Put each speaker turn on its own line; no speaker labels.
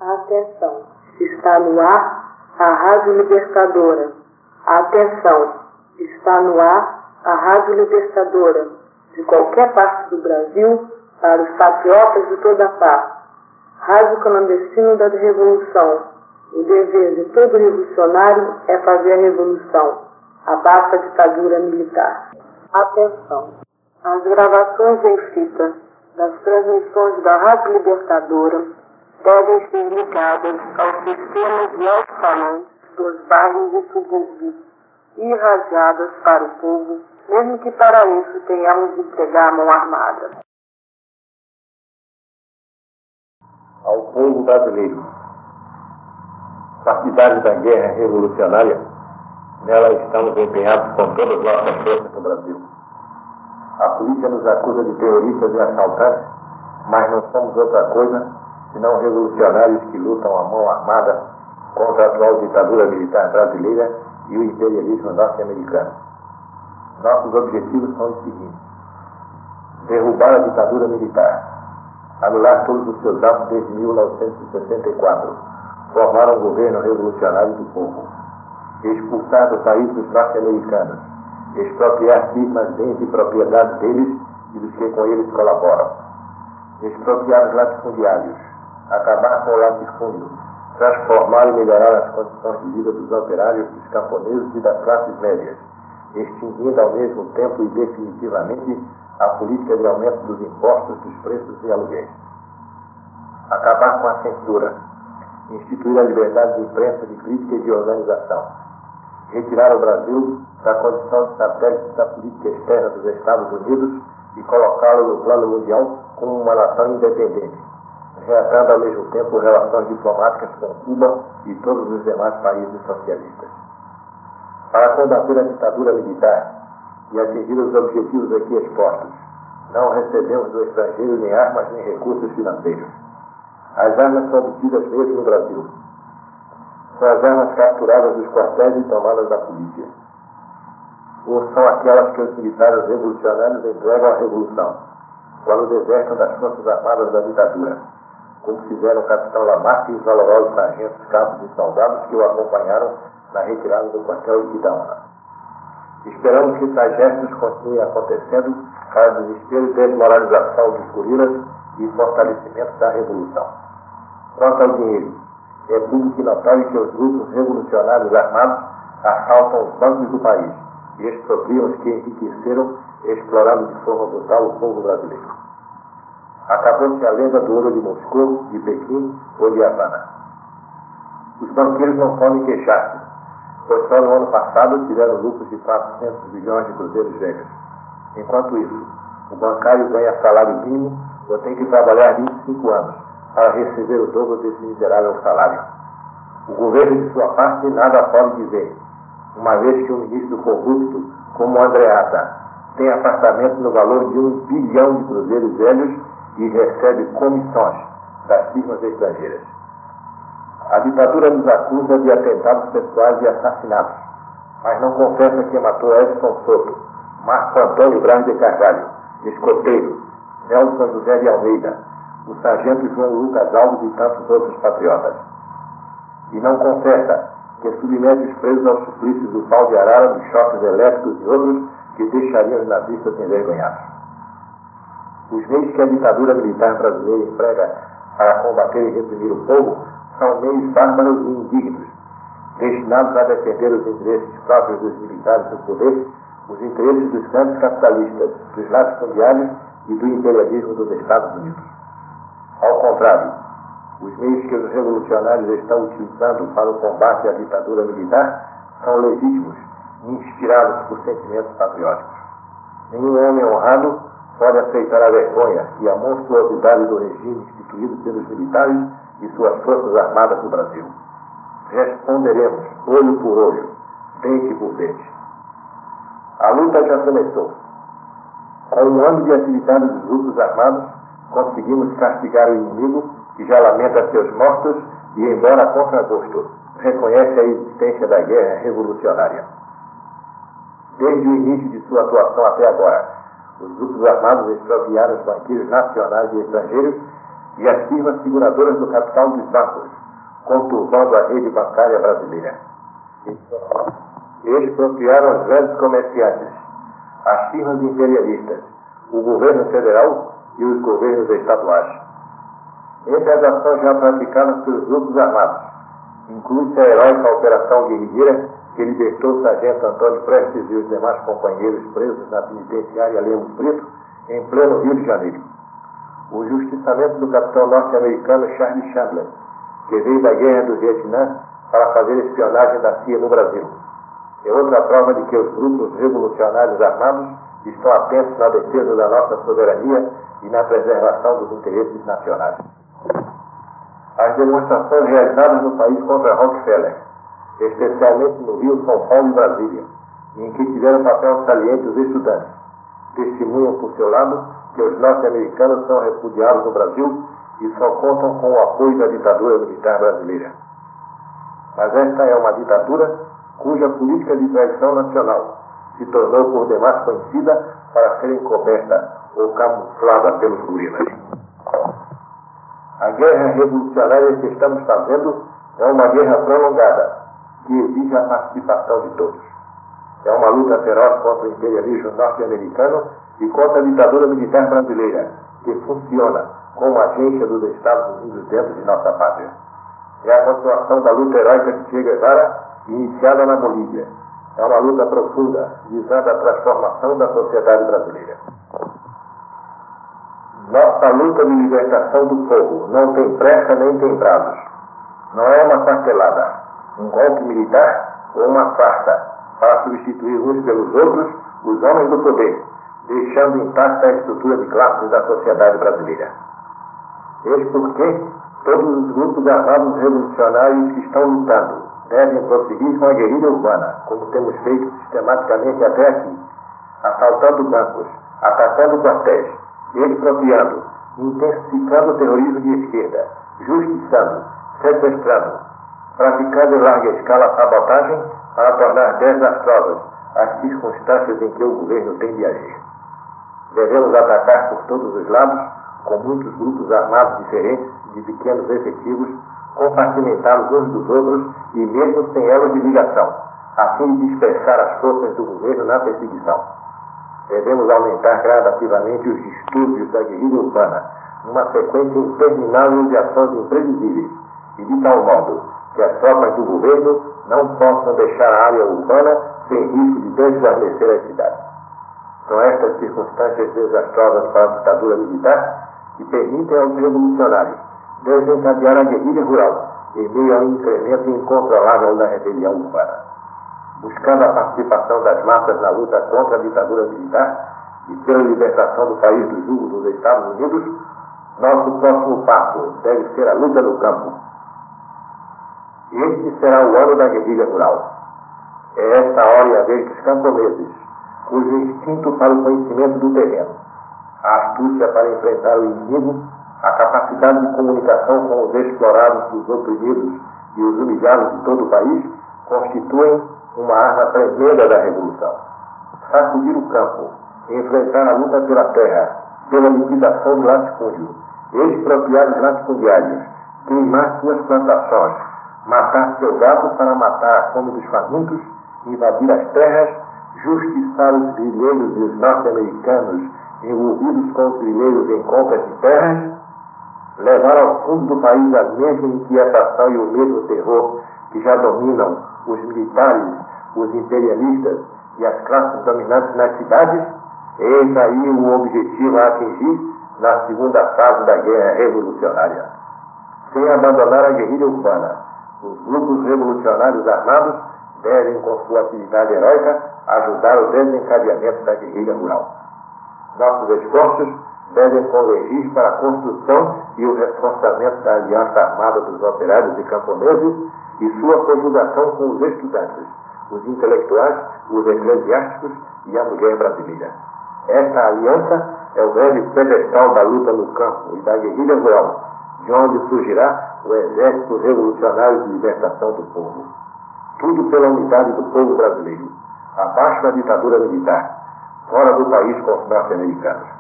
Atenção, está no ar a Rádio Libertadora. Atenção, está no ar a Rádio Libertadora, de qualquer parte do Brasil, para os patriotas de toda parte. Rádio clandestino da Revolução. O dever de todo revolucionário é fazer a revolução. Abafa a ditadura militar. Atenção, as gravações em fita das transmissões da Rádio Libertadora devem ser ligadas aos sistemas de alto-falantes dos bairros e subúrbios e irradiadas para o povo, mesmo que para isso tenhamos de empregar a mão armada.
Ao povo brasileiro, partidários da guerra revolucionária, nela estamos empenhados com todas as nossas forças no Brasil. A polícia nos acusa de terroristas e assaltantes, mas não somos outra coisa senão revolucionários que lutam à mão armada contra a atual ditadura militar brasileira e o imperialismo norte-americano. Nossos objetivos são os seguintes: derrubar a ditadura militar, anular todos os seus atos desde 1964, formar um governo revolucionário do povo, expulsar do país os norte-americanos, expropriar firmas, bens e propriedades deles e dos que com eles colaboram, expropriar os latifundiários, acabar com o latifúndio, transformar e melhorar as condições de vida dos operários, dos camponeses e das classes médias, extinguindo ao mesmo tempo e definitivamente a política de aumento dos impostos, dos preços e aluguéis. Acabar com a censura, instituir a liberdade de imprensa, de crítica e de organização, retirar o Brasil da condição de satélite da política externa dos Estados Unidos e colocá-lo no plano mundial como uma nação independente, reatando ao mesmo tempo relações diplomáticas com Cuba e todos os demais países socialistas. Para combater a ditadura militar e atingir os objetivos aqui expostos, não recebemos do estrangeiro nem armas nem recursos financeiros. As armas são obtidas mesmo no Brasil. São as armas capturadas dos quartéis e tomadas da polícia. Ou são aquelas que os militares revolucionários entregam à revolução, quando desertam das forças armadas da ditadura, como fizeram o capitão Lamarque e os valorosos sargentos, cabos e soldados que o acompanharam na retirada do quartel de Quitaúna. Esperamos que tais gestos continuem acontecendo para desespero e desmoralização dos gorilas e fortalecimento da revolução. Quanto ao dinheiro, é público e notório que os grupos revolucionários armados assaltam os bancos do país e expropriam os que enriqueceram, explorando de forma brutal o povo brasileiro. Acabou-se a lenda do ouro de Moscou, de Pequim ou de Havana. Os banqueiros não podem queixar-se, pois só no ano passado tiveram lucros de 400 bilhões de cruzeiros velhos. Enquanto isso, o bancário ganha salário mínimo ou tem que trabalhar 25 anos para receber o dobro desse miserável salário. O governo, de sua parte, nada pode dizer, uma vez que o ministro corrupto, como Andreatta, tem apartamento no valor de 1 bilhão de cruzeiros velhos e recebe comissões das firmas estrangeiras. A ditadura nos acusa de atentados pessoais e assassinatos, mas não confessa que matou Edson Soto, Marco Antônio Braz de Carvalho, escoteiro, Nelson José de Almeida, o sargento João Lucas Alves e tantos outros patriotas. E não confessa que submete os presos aos suplícios do pau de arara, dos choques elétricos e outros que deixariam os nazistas envergonhados. Os meios que a ditadura militar brasileira emprega para combater e reprimir o povo são meios bárbaros e indignos, destinados a defender os interesses próprios dos militares do poder, os interesses dos grandes capitalistas, dos latifundiários e do imperialismo dos Estados Unidos. Ao contrário, os meios que os revolucionários estão utilizando para o combate à ditadura militar são legítimos e inspirados por sentimentos patrióticos. Nenhum homem honrado pode aceitar a vergonha e a monstruosidade do regime instituído pelos militares e suas forças armadas do Brasil. Responderemos olho por olho, dente por dente. A luta já começou. Com um ano de atividade dos grupos armados, conseguimos castigar o inimigo, que já lamenta seus mortos e, embora a contragosto, reconhece a existência da guerra revolucionária. Desde o início de sua atuação até agora, os grupos armados expropriaram os banqueiros nacionais e estrangeiros e as firmas seguradoras do capital dos bancos, conturbando a rede bancária brasileira. Expropriaram os grandes comerciantes, as firmas imperialistas, o governo federal e os governos estaduais. Entre as ações já praticadas pelos grupos armados, inclui-se a heróica Operação Guerrilheira, que libertou o sargento Antônio Prestes e os demais companheiros presos na penitenciária Lemos Brito, em pleno Rio de Janeiro. O justiçamento do capitão norte-americano Charles Chandler, que veio da guerra do Vietnã para fazer espionagem da CIA no Brasil. É outra prova de que os grupos revolucionários armados estão atentos na defesa da nossa soberania e na preservação dos interesses nacionais. As demonstrações realizadas no país contra Rockefeller, especialmente no Rio, São Paulo e Brasília, em que tiveram papel saliente os estudantes, testemunham por seu lado que os norte-americanos são repudiados no Brasil e só contam com o apoio da ditadura militar brasileira. Mas esta é uma ditadura cuja política de traição nacional se tornou por demais conhecida para ser encoberta ou camuflada pelos gorilas. A guerra revolucionária que estamos fazendo é uma guerra prolongada, que exige a participação de todos. É uma luta feroz contra o imperialismo norte-americano e contra a ditadura militar brasileira, que funciona como agência dos Estados Unidos dentro de nossa pátria. É a continuação da luta heróica de Che Guevara, iniciada na Bolívia. É uma luta profunda, visando a transformação da sociedade brasileira. Nossa luta de libertação do povo não tem pressa nem tem prazos. Não é uma quartelada, um golpe militar ou uma farsa para substituir uns pelos outros os homens do poder, deixando intacta a estrutura de classes da sociedade brasileira. Eis porque todos os grupos armados revolucionários que estão lutando devem prosseguir com a guerrilha urbana, como temos feito sistematicamente até aqui, assaltando bancos, atacando quartéis, expropriando, intensificando o terrorismo de esquerda, justiçando, sequestrando, praticando em larga escala a sabotagem para tornar desastrosas as circunstâncias em que o governo tem de agir. Devemos atacar por todos os lados, com muitos grupos armados diferentes, de pequenos efetivos, compartimentados uns dos outros e mesmo sem elos de ligação, a fim de dispersar as forças do governo na perseguição. Devemos aumentar gradativamente os distúrbios da guerrilha urbana, numa sequência interminável de ações imprevisíveis, e de tal modo que as tropas do governo não possam deixar a área urbana sem risco de desguarnecer as cidades. São estas circunstâncias desastrosas para a ditadura militar que permitem aos revolucionários desencadear a guerrilha rural em meio ao incremento incontrolável da rebelião urbana. Buscando a participação das massas na luta contra a ditadura militar e pela libertação do país do jugo dos Estados Unidos, nosso próximo passo deve ser a luta no campo. Este será o ano da guerrilha rural. É esta hora e a vez dos camponeses, cujo instinto para o conhecimento do terreno, a astúcia para enfrentar o inimigo, a capacidade de comunicação com os explorados dos oprimidos e os humilhados de todo o país, constituem uma arma tremenda da revolução. Sacudir o campo, enfrentar a luta pela terra, pela liquidação do latifúndio, expropriar os latifundiários, queimar suas plantações, matar seu gado para matar a fome dos famintos, invadir as terras, justiçar os grileiros e os norte-americanos envolvidos com os grileiros em compras de terras, levar ao fundo do país a mesma inquietação e o mesmo terror que já dominam os militares, os imperialistas e as classes dominantes nas cidades, eis aí o objetivo a atingir na segunda fase da guerra revolucionária. Sem abandonar a guerrilha urbana, os grupos revolucionários armados devem, com sua atividade heróica, ajudar o desencadeamento da guerrilha rural. Nossos esforços devem convergir para a construção e o reforçamento da aliança armada dos operários e camponeses e sua conjugação com os estudantes, os intelectuais, os eclesiásticos e a mulher brasileira. Esta aliança é o grande pedestal da luta no campo e da guerrilha rural, de onde surgirá o Exército Revolucionário de Libertação do Povo. Tudo pela unidade do povo brasileiro, abaixo da ditadura militar, fora do país com os norte-americanos.